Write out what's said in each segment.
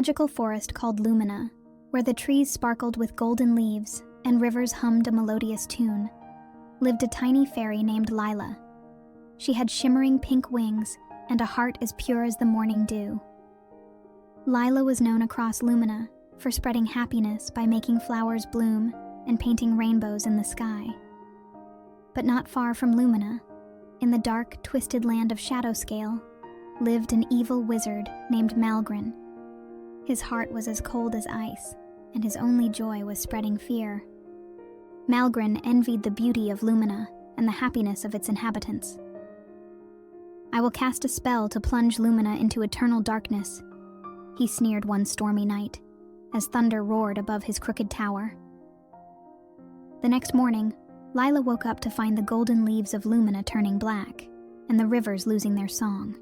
magical forest called Lumina, where the trees sparkled with golden leaves and rivers hummed a melodious tune, lived a tiny fairy named Lila. She had shimmering pink wings and a heart as pure as the morning dew. Lila was known across Lumina for spreading happiness by making flowers bloom and painting rainbows in the sky. But not far from Lumina, in the dark, twisted land of Shadowscale, lived an evil wizard named Malgrin. His heart was as cold as ice, and his only joy was spreading fear. Malgrin envied the beauty of Lumina and the happiness of its inhabitants. "I will cast a spell to plunge Lumina into eternal darkness," he sneered one stormy night, as thunder roared above his crooked tower. The next morning, Lila woke up to find the golden leaves of Lumina turning black, and the rivers losing their song.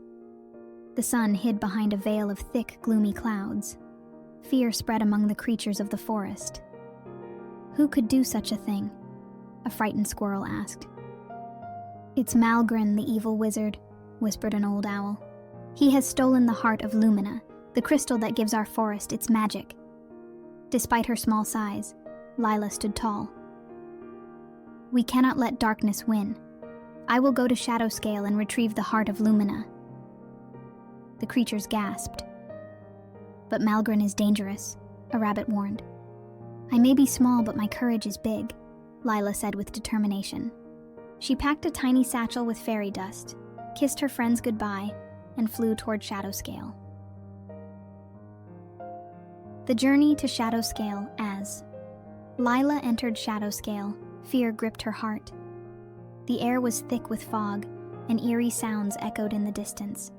The sun hid behind a veil of thick, gloomy clouds. Fear spread among the creatures of the forest. "Who could do such a thing?" a frightened squirrel asked. "It's Malgrin, the evil wizard," whispered an old owl. "He has stolen the heart of Lumina, the crystal that gives our forest its magic." Despite her small size, Lila stood tall. "We cannot let darkness win. I will go to Shadowscale and retrieve the heart of Lumina." The creatures gasped. "But Malgrin is dangerous," a rabbit warned. "I may be small, but my courage is big," Lila said with determination. She packed a tiny satchel with fairy dust, kissed her friends goodbye, and flew toward Shadowscale. The journey to Shadowscale. As Lila entered Shadowscale, fear gripped her heart. The air was thick with fog, and eerie sounds echoed in the distance.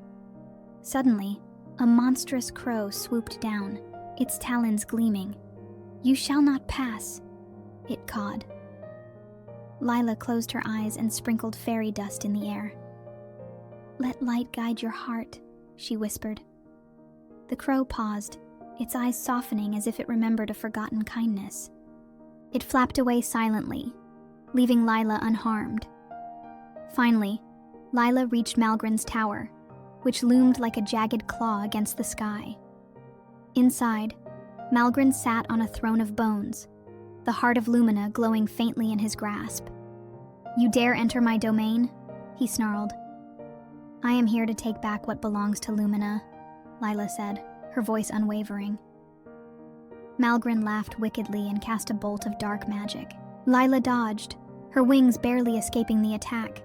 Suddenly, a monstrous crow swooped down, its talons gleaming. "You shall not pass," it cawed. Lila closed her eyes and sprinkled fairy dust in the air. "Let light guide your heart," she whispered. The crow paused, its eyes softening as if it remembered a forgotten kindness. It flapped away silently, leaving Lila unharmed. Finally, Lila reached Malgrin's tower, which loomed like a jagged claw against the sky. Inside, Malgrin sat on a throne of bones, the heart of Lumina glowing faintly in his grasp. "You dare enter my domain?" he snarled. "I am here to take back what belongs to Lumina," Lila said, her voice unwavering. Malgrin laughed wickedly and cast a bolt of dark magic. Lila dodged, her wings barely escaping the attack.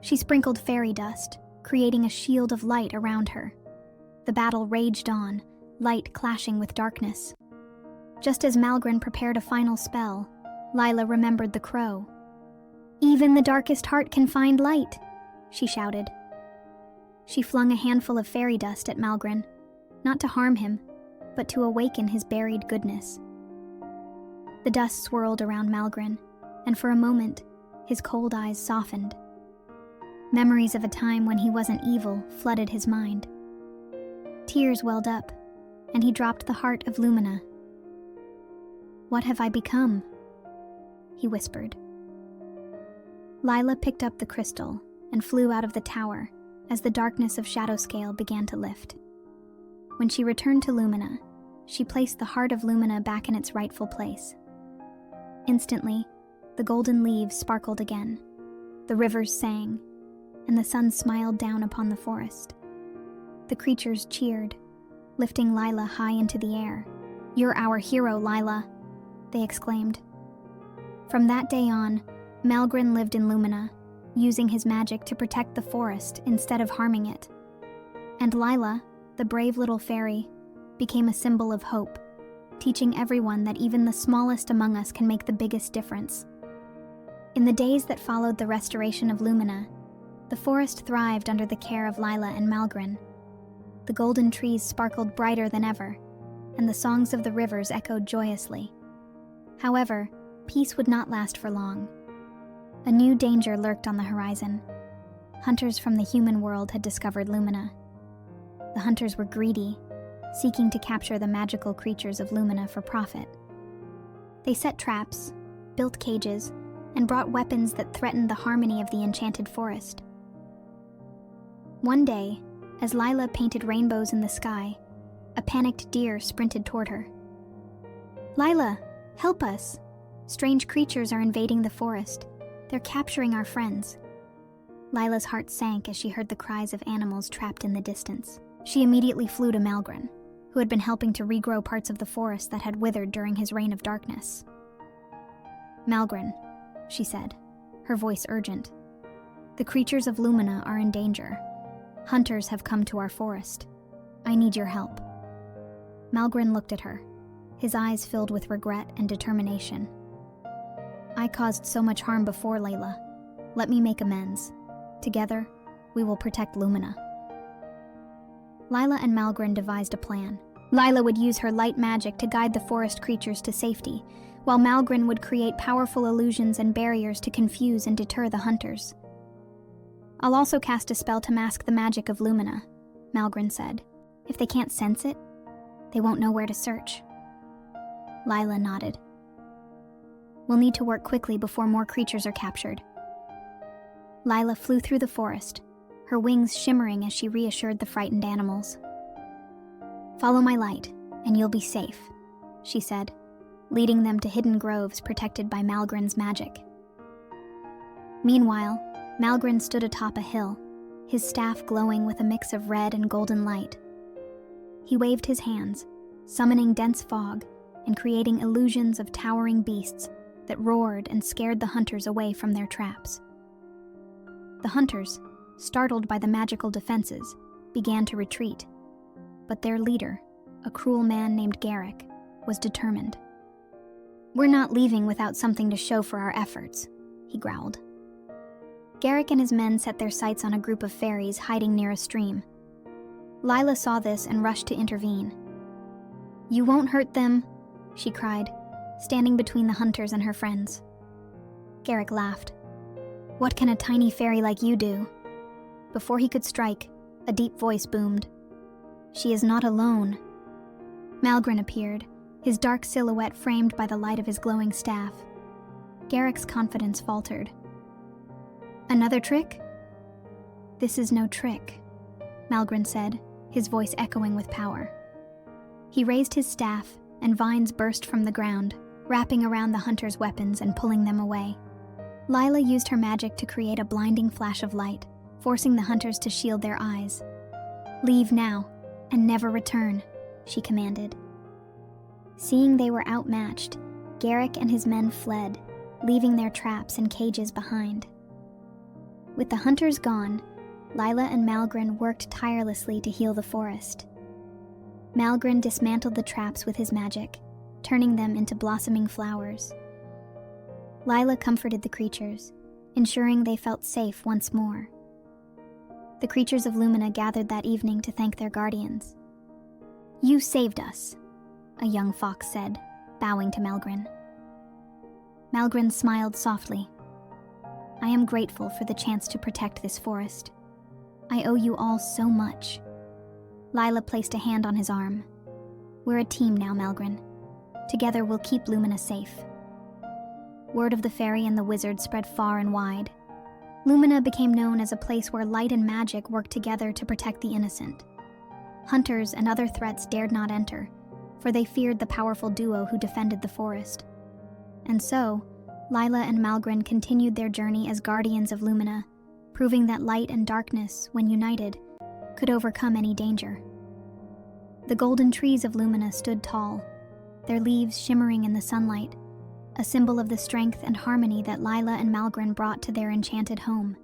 She sprinkled fairy dust, creating a shield of light around her. The battle raged on, light clashing with darkness. Just as Malgrin prepared a final spell, Lila remembered the crow. "Even the darkest heart can find light," she shouted. She flung a handful of fairy dust at Malgrin, not to harm him, but to awaken his buried goodness. The dust swirled around Malgrin, and for a moment, his cold eyes softened. Memories of a time when he wasn't evil flooded his mind. Tears welled up, and he dropped the heart of Lumina. "What have I become?" he whispered. Lila picked up the crystal and flew out of the tower as the darkness of Shadowscale began to lift. When she returned to Lumina, she placed the heart of Lumina back in its rightful place. Instantly, the golden leaves sparkled again, the rivers sang, and the sun smiled down upon the forest. The creatures cheered, lifting Lila high into the air. "You're our hero, Lila," they exclaimed. From that day on, Malgrin lived in Lumina, using his magic to protect the forest instead of harming it. And Lila, the brave little fairy, became a symbol of hope, teaching everyone that even the smallest among us can make the biggest difference. In the days that followed the restoration of Lumina, the forest thrived under the care of Lila and Malgrin. The golden trees sparkled brighter than ever, and the songs of the rivers echoed joyously. However, peace would not last for long. A new danger lurked on the horizon. Hunters from the human world had discovered Lumina. The hunters were greedy, seeking to capture the magical creatures of Lumina for profit. They set traps, built cages, and brought weapons that threatened the harmony of the enchanted forest. One day, as Lila painted rainbows in the sky, A panicked deer sprinted toward her. "Lila, help us! Strange creatures are invading the forest. They're capturing our friends." Lila's heart sank as she heard the cries of animals trapped in the distance. She immediately flew to Malgren, who had been helping to regrow parts of the forest that had withered during his reign of darkness. "Malgren," she said, her voice urgent. "The creatures of Lumina are in danger. Hunters have come to our forest. I need your help." Malgren looked at her, his eyes filled with regret and determination. "I caused so much harm before, Layla. Let me make amends. Together, we will protect Lumina." Lila and Malgren devised a plan. Lila would use her light magic to guide the forest creatures to safety, while Malgren would create powerful illusions and barriers to confuse and deter the hunters. "I'll also cast a spell to mask the magic of Lumina," Malgren said. "If they can't sense it, they won't know where to search." Lila nodded. "We'll need to work quickly before more creatures are captured." Lila flew through the forest, her wings shimmering as she reassured the frightened animals. "Follow my light, and you'll be safe," she said, leading them to hidden groves protected by Malgren's magic. Meanwhile, Malgren stood atop a hill, his staff glowing with a mix of red and golden light. He waved his hands, summoning dense fog and creating illusions of towering beasts that roared and scared the hunters away from their traps. The hunters, startled by the magical defenses, began to retreat, but their leader, a cruel man named Garrick, was determined. "We're not leaving without something to show for our efforts," he growled. Garrick and his men set their sights on a group of fairies hiding near a stream. Lila saw this and rushed to intervene. "You won't hurt them," she cried, standing between the hunters and her friends. Garrick laughed. "What can a tiny fairy like you do?" Before he could strike, a deep voice boomed. "She is not alone." Malgren appeared, his dark silhouette framed by the light of his glowing staff. Garrick's confidence faltered. "Another trick?" "This is no trick," Malgren said, his voice echoing with power. He raised his staff, and vines burst from the ground, wrapping around the hunters' weapons and pulling them away. Lila used her magic to create a blinding flash of light, forcing the hunters to shield their eyes. "Leave now, and never return," she commanded. Seeing they were outmatched, Garrick and his men fled, leaving their traps and cages behind. With the hunters gone, Lila and Malgren worked tirelessly to heal the forest. Malgren dismantled the traps with his magic, turning them into blossoming flowers. Lila comforted the creatures, ensuring they felt safe once more. The creatures of Lumina gathered that evening to thank their guardians. "You saved us," a young fox said, bowing to Malgren. Malgren smiled softly. "I am grateful for the chance to protect this forest. I owe you all so much." Lila placed a hand on his arm. "We're a team now, Malgren. Together we'll keep Lumina safe." Word of the fairy and the wizard spread far and wide. Lumina became known as a place where light and magic worked together to protect the innocent. Hunters and other threats dared not enter, for they feared the powerful duo who defended the forest. And so, Lila and Malgren continued their journey as guardians of Lumina, proving that light and darkness, when united, could overcome any danger. The golden trees of Lumina stood tall, their leaves shimmering in the sunlight, a symbol of the strength and harmony that Lila and Malgren brought to their enchanted home.